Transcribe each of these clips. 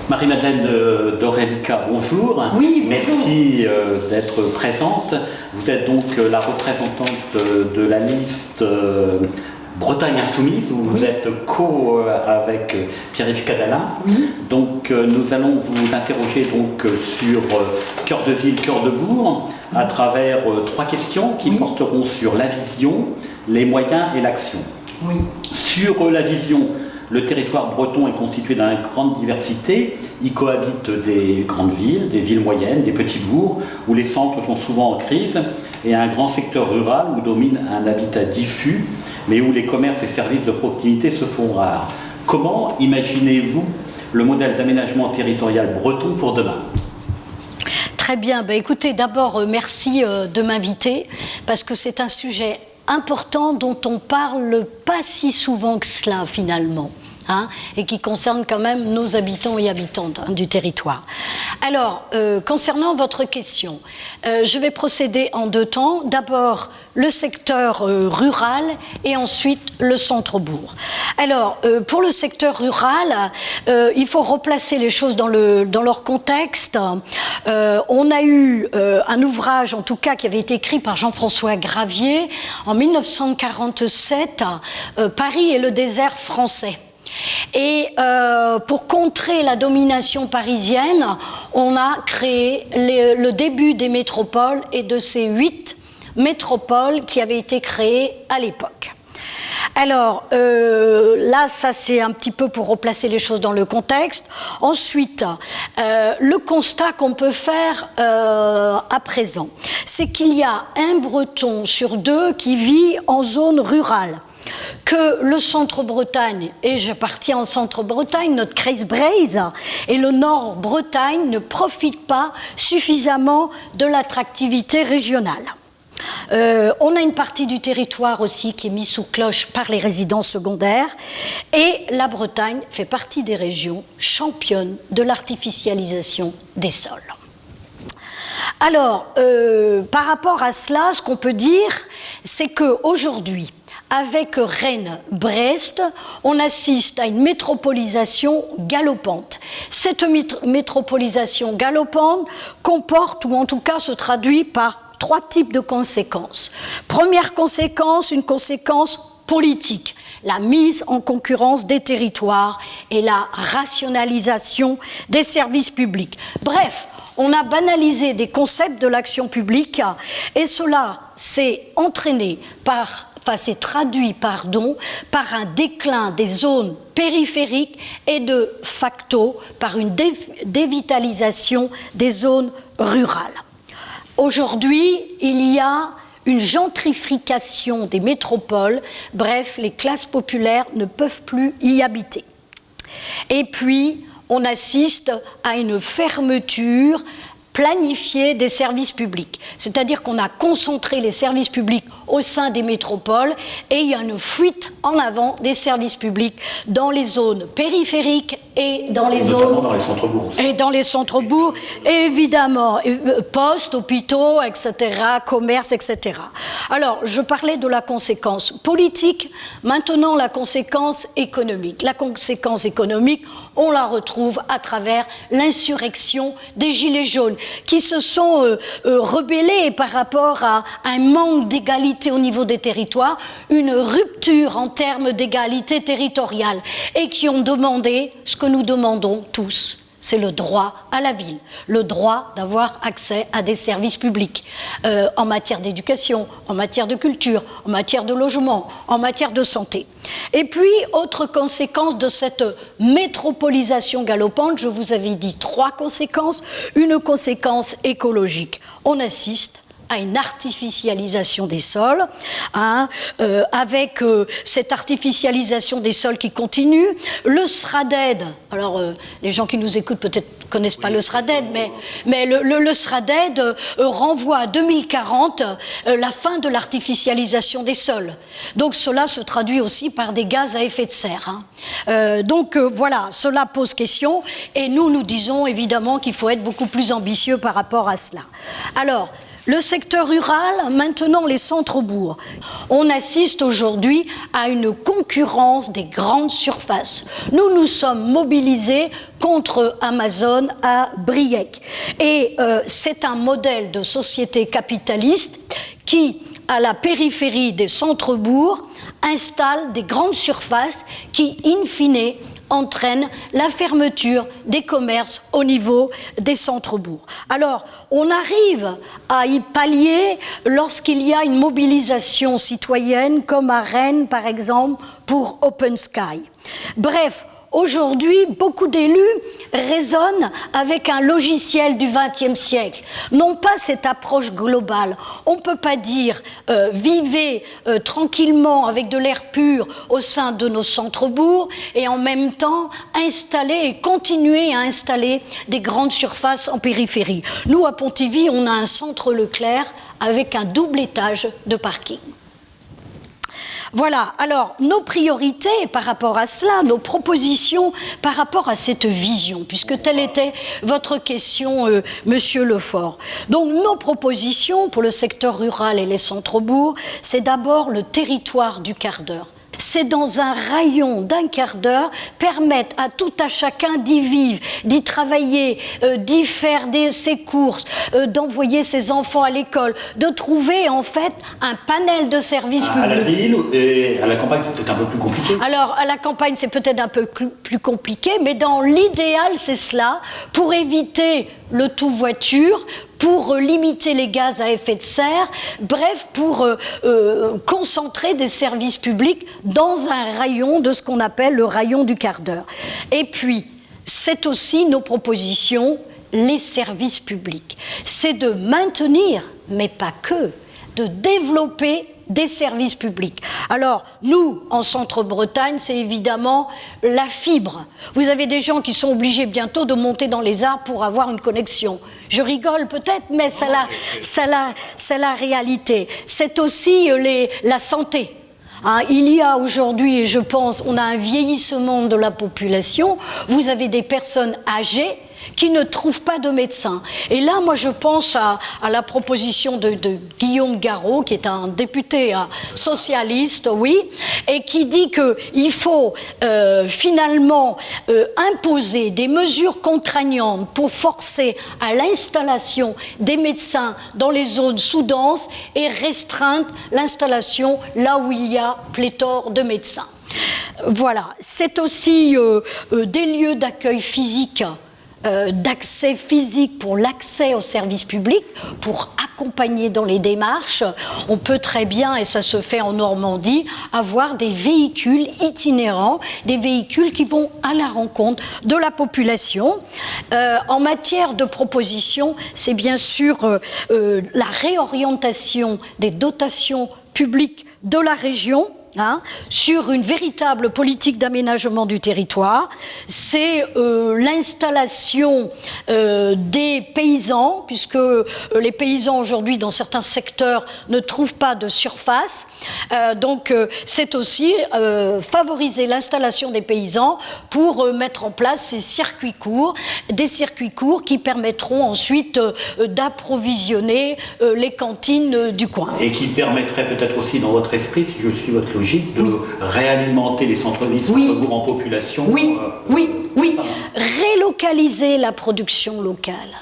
Marie-Madeleine Dorenka, bonjour. Oui, bonjour. Merci d'être présente. Vous êtes donc la représentante de la liste Bretagne Insoumise, où vous êtes avec Pierre-Yves Cadalin. Oui. Donc nous allons vous interroger donc sur cœur de ville, cœur de bourg, à travers 3 questions qui porteront sur la vision, les moyens et l'action. Oui. Sur la vision, le territoire breton est constitué d'une grande diversité. Il cohabite des grandes villes, des villes moyennes, des petits bourgs, où les centres sont souvent en crise, et un grand secteur rural où domine un habitat diffus, mais où les commerces et services de proximité se font rares. Comment imaginez-vous le modèle d'aménagement territorial breton pour demain ? Très bien. Écoutez, d'abord, merci de m'inviter, parce que c'est un sujet important dont on parle pas si souvent que cela finalement, et qui concerne quand même nos habitants et habitantes du territoire. Alors, concernant votre question, je vais procéder en 2 temps. D'abord, le secteur rural et ensuite le centre-bourg. Alors, pour le secteur rural, il faut replacer les choses dans leur contexte. On a eu un ouvrage, en tout cas, qui avait été écrit par Jean-François Gravier en 1947, Paris et le désert français. Et pour contrer la domination parisienne, on a créé le début des métropoles et de ces 8 métropoles qui avaient été créées à l'époque. Alors là, ça c'est un petit peu pour replacer les choses dans le contexte. Ensuite, le constat qu'on peut faire à présent, c'est qu'il y a un Breton sur 2 qui vit en zone rurale. Que le centre-Bretagne, et j'appartiens au centre-Bretagne, notre Kreisbreizh, et le nord-Bretagne ne profitent pas suffisamment de l'attractivité régionale. On a une partie du territoire aussi qui est mise sous cloche par les résidences secondaires, et la Bretagne fait partie des régions championnes de l'artificialisation des sols. Alors, par rapport à cela, ce qu'on peut dire, c'est qu'aujourd'hui, avec Rennes-Brest, on assiste à une métropolisation galopante. Cette métropolisation galopante comporte, ou en tout cas se traduit par 3 types de conséquences. Première conséquence, une conséquence politique, la mise en concurrence des territoires et la rationalisation des services publics. Bref, on a banalisé des concepts de l'action publique et cela s'est s'est traduit par un déclin des zones périphériques et de facto par une dévitalisation des zones rurales. Aujourd'hui, il y a une gentrification des métropoles, bref, les classes populaires ne peuvent plus y habiter. Et puis, on assiste à une fermeture planifiée des services publics. C'est-à-dire qu'on a concentré les services publics au sein des métropoles et il y a une fuite en avant des services publics dans les zones périphériques et dans les zones... Notamment dans les centres-bourgs aussi. Et dans les centres-bourgs, évidemment, postes, hôpitaux, etc., commerces, etc. Alors, je parlais de la conséquence politique, maintenant la conséquence économique. La conséquence économique, on la retrouve à travers l'insurrection des Gilets jaunes, qui se sont rebellés par rapport à un manque d'égalité au niveau des territoires, une rupture en termes d'égalité territoriale, et qui ont demandé ce que nous demandons tous, c'est le droit à la ville, le droit d'avoir accès à des services publics en matière d'éducation, en matière de culture, en matière de logement, en matière de santé. Et puis, autre conséquence de cette métropolisation galopante, je vous avais dit 3 conséquences. Une conséquence écologique. On assiste à une artificialisation des sols, avec cette artificialisation des sols qui continue. Le SRADED, alors les gens qui nous écoutent peut-être ne connaissent pas le SRADED, mais le SRADED renvoie à 2040 la fin de l'artificialisation des sols. Donc cela se traduit aussi par des gaz à effet de serre. Donc voilà, cela pose question, et nous disons évidemment qu'il faut être beaucoup plus ambitieux par rapport à cela. Alors, Le secteur rural, maintenant les centres-bourgs. On assiste aujourd'hui à une concurrence des grandes surfaces. Nous nous sommes mobilisés contre Amazon à Briec. Et c'est un modèle de société capitaliste qui, à la périphérie des centres-bourgs, installe des grandes surfaces qui, in fine, entraîne la fermeture des commerces au niveau des centres-bourgs. Alors, on arrive à y pallier lorsqu'il y a une mobilisation citoyenne, comme à Rennes, par exemple, pour Open Sky. Bref, aujourd'hui, beaucoup d'élus raisonnent avec un logiciel du XXe siècle, non pas cette approche globale. On ne peut pas dire vivez tranquillement avec de l'air pur au sein de nos centres-bourgs et en même temps installer et continuer à installer des grandes surfaces en périphérie. Nous, à Pontivy, on a un centre Leclerc avec un double étage de parking. Voilà, alors nos priorités par rapport à cela, nos propositions par rapport à cette vision, puisque telle était votre question, Monsieur Lefort. Donc nos propositions pour le secteur rural et les centres-bourgs, c'est d'abord le territoire du quart d'heure. C'est dans un rayon d'un quart d'heure permettre à tout à chacun d'y vivre, d'y travailler, d'y faire ses courses, d'envoyer ses enfants à l'école, de trouver en fait un panel de services publics. À la ville et à la campagne, c'est peut-être un peu plus compliqué. Alors, à la campagne, c'est peut-être un peu plus compliqué, mais dans l'idéal, c'est cela, pour éviter le tout voiture, pour limiter les gaz à effet de serre, bref, pour concentrer des services publics dans un rayon de ce qu'on appelle le rayon du quart d'heure. Et puis, c'est aussi nos propositions, les services publics. C'est de maintenir, mais pas que, de développer des services publics. Alors, nous, en Centre-Bretagne, c'est évidemment la fibre. Vous avez des gens qui sont obligés bientôt de monter dans les arbres pour avoir une connexion. Je rigole peut-être, mais c'est la réalité. C'est aussi la santé. Hein, il y a aujourd'hui, et je pense, on a un vieillissement de la population. Vous avez des personnes âgées qui ne trouvent pas de médecin. Et là, moi, je pense à la proposition de Guillaume Garot, qui est un député socialiste, oui, et qui dit qu'il faut finalement imposer des mesures contraignantes pour forcer à l'installation des médecins dans les zones sous-denses et restreindre l'installation là où il y a pléthore de médecins. Voilà. C'est aussi des lieux d'accueil physique, d'accès physique pour l'accès aux services publics, pour accompagner dans les démarches. On peut très bien, et ça se fait en Normandie, avoir des véhicules itinérants, des véhicules qui vont à la rencontre de la population. En matière de propositions, c'est bien sûr la réorientation des dotations publiques de la région, sur une véritable politique d'aménagement du territoire. C'est l'installation des paysans, puisque les paysans aujourd'hui dans certains secteurs ne trouvent pas de surface. Donc c'est aussi favoriser l'installation des paysans pour mettre en place ces circuits courts, des circuits courts qui permettront ensuite d'approvisionner les cantines du coin. Et qui permettraient peut-être aussi dans votre esprit, si je suis votre logique, de réalimenter les centres-villes, centres-bourgs en population. Oui. Relocaliser la production locale.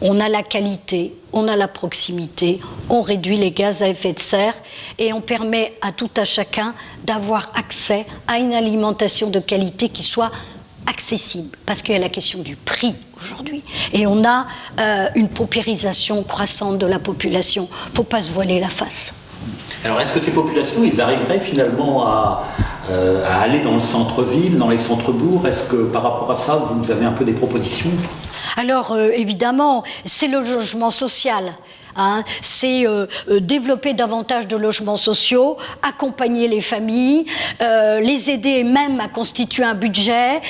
On a la qualité, on a la proximité, on réduit les gaz à effet de serre et on permet à tout à chacun d'avoir accès à une alimentation de qualité qui soit accessible, parce qu'il y a la question du prix aujourd'hui. Et on a une paupérisation croissante de la population. Il ne faut pas se voiler la face. Alors, est-ce que ces populations, ils arriveraient finalement à aller dans le centre-ville, dans les centres-bourgs? Est-ce que par rapport à ça, vous avez un peu des propositions? Alors, évidemment, c'est le logement social. C'est développer davantage de logements sociaux, accompagner les familles, les aider même à constituer un budget,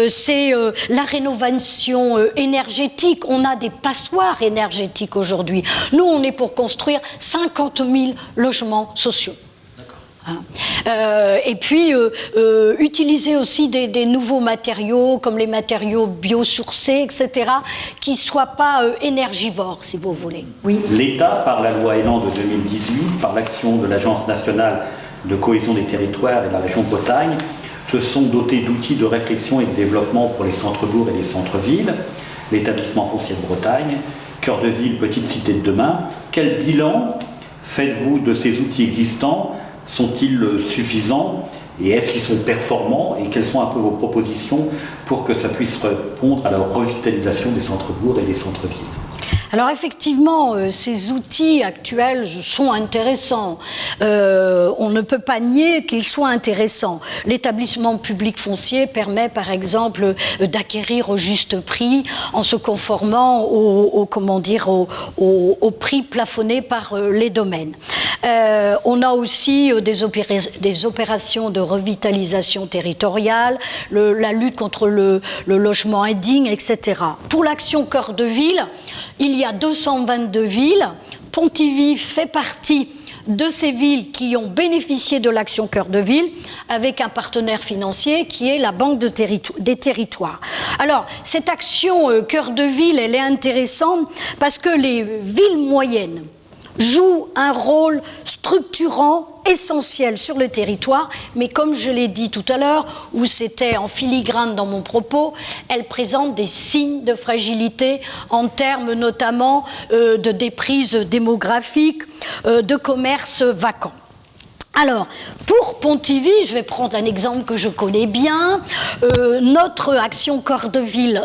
c'est la rénovation énergétique. On a des passoires énergétiques aujourd'hui. Nous, on est pour construire 50 000 logements sociaux. Et puis, utiliser aussi des nouveaux matériaux, comme les matériaux biosourcés, etc., qui ne soient pas énergivores, si vous voulez. Oui. L'État, par la loi Elan de 2018, par l'action de l'Agence nationale de cohésion des territoires et de la région Bretagne, se sont dotés d'outils de réflexion et de développement pour les centres-bourgs et les centres-villes, l'établissement foncier de Bretagne, cœur de ville, petite cité de demain. Quel bilan faites-vous de ces outils existants? Sont-ils suffisants et est-ce qu'ils sont performants? Et quelles sont un peu vos propositions pour que ça puisse répondre à la revitalisation des centres-bourgs et des centres-villes? Alors effectivement, ces outils actuels sont intéressants. On ne peut pas nier qu'ils soient intéressants. L'établissement public foncier permet par exemple d'acquérir au juste prix en se conformant au prix plafonné par les domaines. On a aussi des opérations de revitalisation territoriale, la lutte contre le logement indigne, etc. Pour l'action Cœur de Ville, il y a 222 villes. Pontivy fait partie de ces villes qui ont bénéficié de l'action Cœur de Ville avec un partenaire financier qui est la Banque des Territoires. Alors, cette action Cœur de Ville, elle est intéressante parce que les villes moyennes joue un rôle structurant essentiel sur le territoire, mais comme je l'ai dit tout à l'heure, où c'était en filigrane dans mon propos, elle présente des signes de fragilité en termes notamment de déprise démographique, de commerce vacant. Alors, pour Pontivy, je vais prendre un exemple que je connais bien, notre action Cœur de Ville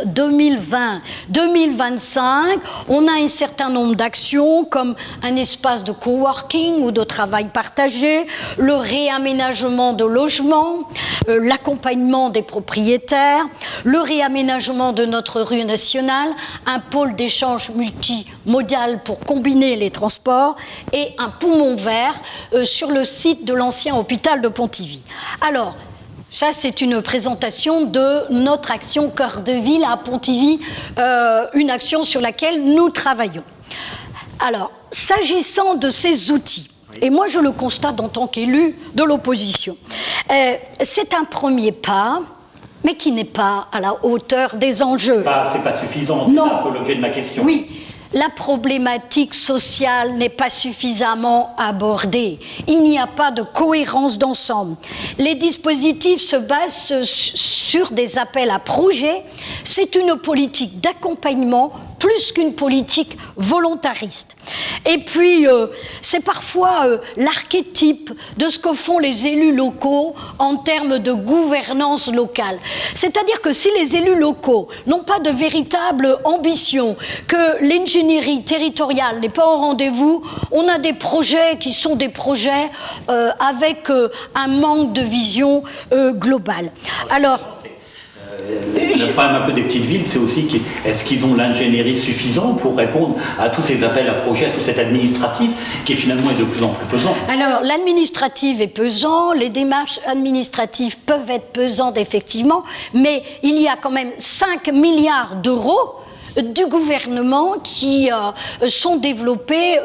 2020-2025, on a un certain nombre d'actions comme un espace de coworking ou de travail partagé, le réaménagement de logements, l'accompagnement des propriétaires, le réaménagement de notre rue nationale, un pôle d'échange multimodal pour combiner les transports et un poumon vert sur le site de l'ancien hôpital de Pontivy. Alors, ça c'est une présentation de notre action Cœur de Ville à Pontivy, une action sur laquelle nous travaillons. Alors, s'agissant de ces outils, et moi je le constate en tant qu'élu de l'opposition, c'est un premier pas, mais qui n'est pas à la hauteur des enjeux. C'est pas suffisant, c'est un peu l'objet de ma question. Oui. La problématique sociale n'est pas suffisamment abordée. Il n'y a pas de cohérence d'ensemble. Les dispositifs se basent sur des appels à projets. C'est une politique d'accompagnement plus qu'une politique volontariste. Et puis, c'est parfois l'archétype de ce que font les élus locaux en termes de gouvernance locale. C'est-à-dire que si les élus locaux n'ont pas de véritable ambition, que l'ingénierie territoriale n'est pas au rendez-vous, on a des projets qui sont des projets avec un manque de vision globale. Alors, le problème un peu des petites villes, c'est aussi est-ce qu'ils ont l'ingénierie suffisante pour répondre à tous ces appels à projets, à tout cet administratif qui finalement est de plus en plus pesant? Alors, l'administratif est pesant, les démarches administratives peuvent être pesantes effectivement, mais il y a quand même 5 milliards d'euros du gouvernement qui sont débloqués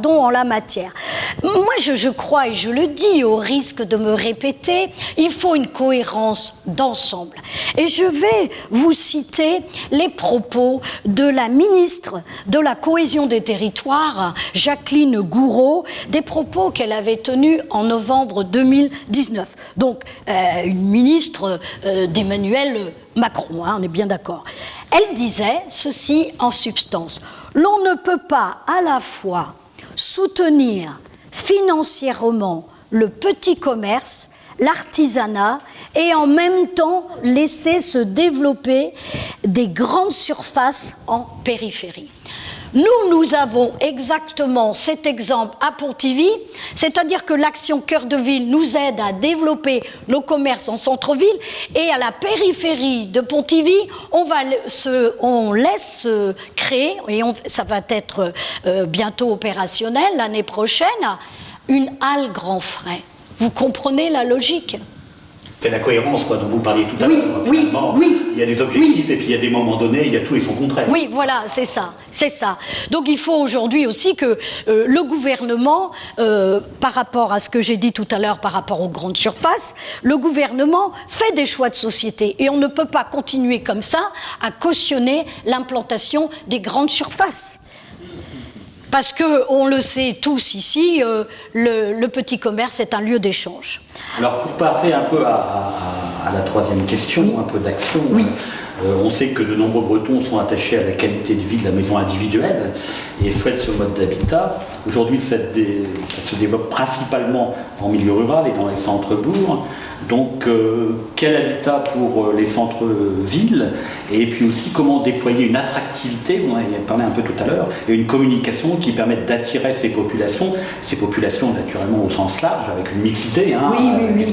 en la matière. Moi, je crois, et je le dis au risque de me répéter, il faut une cohérence d'ensemble. Et je vais vous citer les propos de la ministre de la Cohésion des Territoires, Jacqueline Gourault, des propos qu'elle avait tenus en novembre 2019. Donc, une ministre d'Emmanuel Macron, on est bien d'accord. Elle disait ceci en substance: l'on ne peut pas à la fois soutenir financièrement le petit commerce, l'artisanat et en même temps laisser se développer des grandes surfaces en périphérie. Nous avons exactement cet exemple à Pontivy, c'est-à-dire que l'action Cœur de Ville nous aide à développer nos commerces en centre-ville et à la périphérie de Pontivy, on laisse créer, et ça va être bientôt opérationnel l'année prochaine, une halle grand frais. Vous comprenez la logique ? C'est la cohérence dont vous parliez tout à Oui, l'heure. oui, Finalement, oui. il y a des objectifs et puis il y a des moments donnés, il y a tout et son contraire. Oui, voilà, c'est ça, c'est ça. Donc il faut aujourd'hui aussi que le gouvernement, par rapport à ce que j'ai dit tout à l'heure, par rapport aux grandes surfaces, le gouvernement fait des choix de société et on ne peut pas continuer comme ça à cautionner l'implantation des grandes surfaces. Parce qu'on le sait tous ici, le petit commerce est un lieu d'échange. Alors pour passer un peu à la troisième question, un peu d'action, on sait que de nombreux Bretons sont attachés à la qualité de vie de la maison individuelle et souhaitent ce mode d'habitat. Aujourd'hui, ça se développe principalement en milieu rural et dans les centres-bourgs. Donc, quel habitat pour les centres-villes? Et puis aussi, comment déployer une attractivité, on en a parlé un peu tout à l'heure, et une communication qui permette d'attirer ces populations naturellement au sens large, avec une mixité,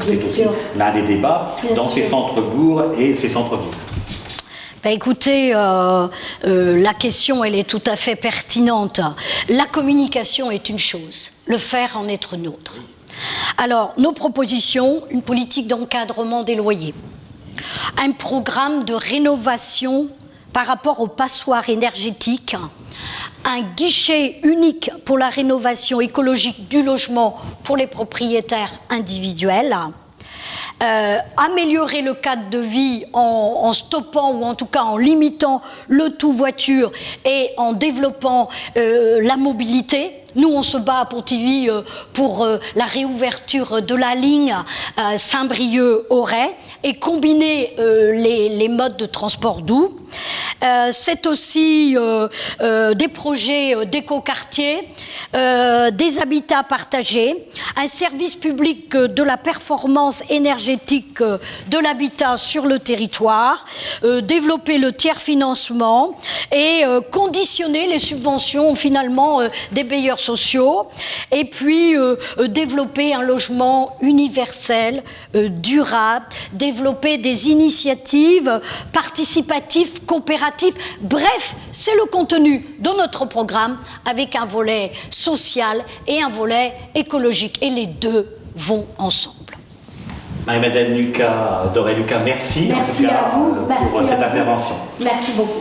c'est aussi l'un des débats, dans ces centres-bourgs et ces centres-villes. Ben écoutez, la question, elle est tout à fait pertinente. La communication est une chose, le faire en est une autre. Alors, nos propositions, une politique d'encadrement des loyers, un programme de rénovation par rapport aux passoires énergétiques, un guichet unique pour la rénovation écologique du logement pour les propriétaires individuels, améliorer le cadre de vie en stoppant ou en tout cas en limitant le tout voiture et en développant la mobilité. Nous, on se bat à Pontivy pour la réouverture de la ligne Saint-Brieuc-Auray et combiner les modes de transport doux. C'est aussi des projets d'écoquartier, des habitats partagés, un service public de la performance énergétique de l'habitat sur le territoire, développer le tiers-financement et conditionner les subventions finalement des bailleurs sociaux et puis développer un logement universel, durable, développer des initiatives participatives, coopératives. Bref, c'est le contenu de notre programme avec un volet social et un volet écologique. Et les deux vont ensemble. Madame Lucas, Doré Lucas, merci Merci à vous. pour cette intervention. Merci beaucoup.